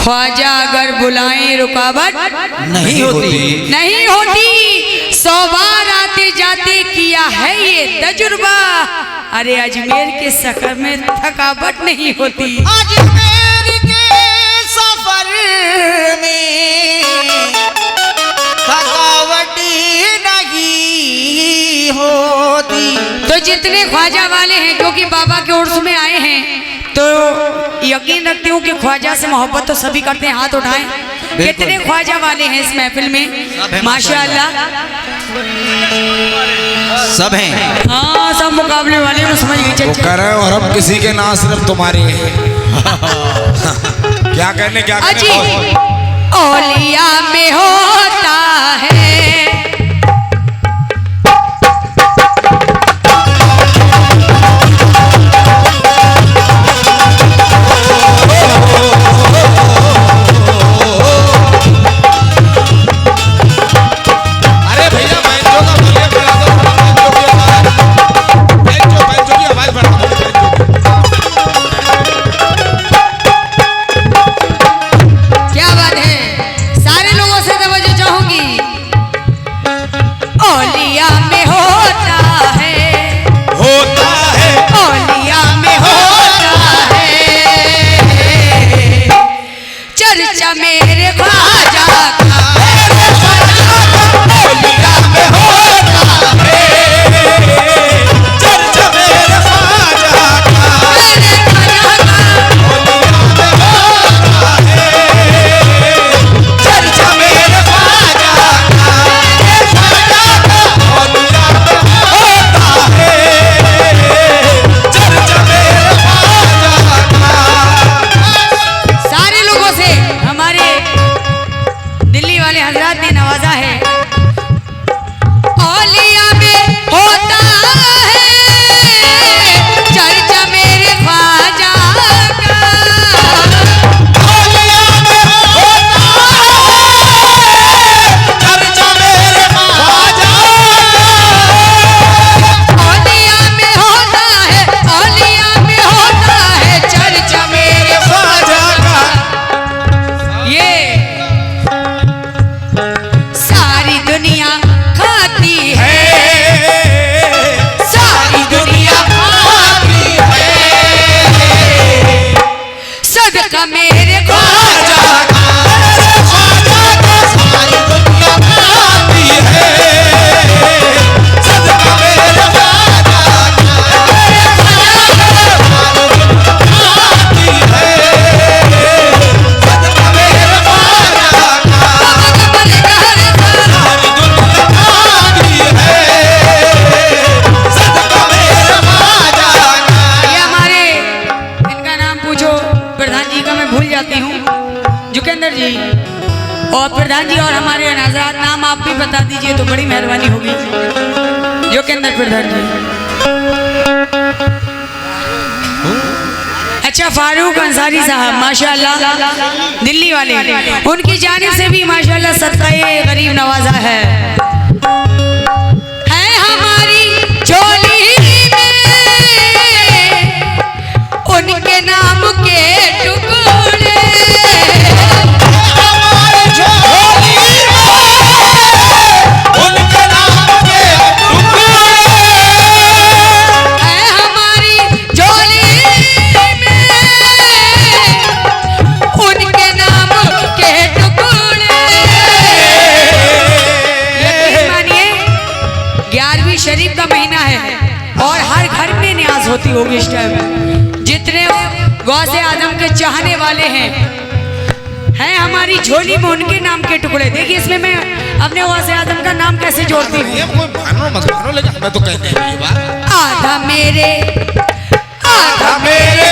ख्वाजा अगर बुलाएं रुकावट नहीं होती, नहीं होती। 100 बार आते जाते किया है ये तजुर्बा, अरे अजमेर के सफर में थकावट नहीं होती। अजमेर के सफर में थकावट नहीं होती। तो जितने ख्वाजा वाले हैं जो कि बाबा के उर्स में आए हैं, तो यकीन रखती हूँ कि ख्वाजा से मोहब्बत तो सभी करते हैं, हाथ उठाएं। कितने ख्वाजा वाले हैं इस महफिल में? माशाअल्लाह सब हैं। हाँ, सब मुकाबले वाले में समझ गए। वो कर रहे और अब किसी के ना सिर्फ तुम्हारे हैं। क्या कहने औलिया में होता है मेरे ख्वाजा का, औलिया में होता है। चर्चा मेरे ख्वाजा का, मेरे ख्वाजा का, चर्चा मेरे ख्वाजा का, औलिया में होता है। चर्चा मेरे ख्वाजा का। सारे लोगों से हमारे दिल्ली वाले हजरात ने नवाजा है। औलिया में होता है चर्चा मेरे ख्वाजा का, औलिया में होता है चर्चा मेरे ख्वाजा का, औलिया में होता है, औलिया में होता है चर्चा मेरे ख्वाजा का। ये सारी दुनिया खाती है, सारी दुनिया खाती है, सदका मेरे ख्वाजा का, सारी दुनिया खाती है, सदका मेरे ख्वाजा जाती हूँ जुकेंद्र जी और प्रधान जी, और हमारे हजरात नाम आप भी बता दीजिए तो बड़ी मेहरबानी होगी। जुकेंद्र प्रधान जी, अच्छा फारूक अंसारी साहब माशाल्लाह दिल्ली वाले, उनकी जानिब से भी माशाल्लाह सदका गरीब नवाजा है हमारी झोली में उनके नाम के टुकड़े, हमारी झोली में उनके नाम के टुकड़े, हमारी झोली में उनके नाम के टुकड़े। यकीन मानिए 11वीं शरीफ का महीना है और हर घर में न्याज होती होगी इस टाइम। जितने गौसे आदम के चाहने वाले हैं हमारी झोली में उनके नाम के टुकड़े। देखिए इसमें मैं अपने गौसे आदम का नाम कैसे जोड़ती हूँ। आधा मेरे, आधा मेरे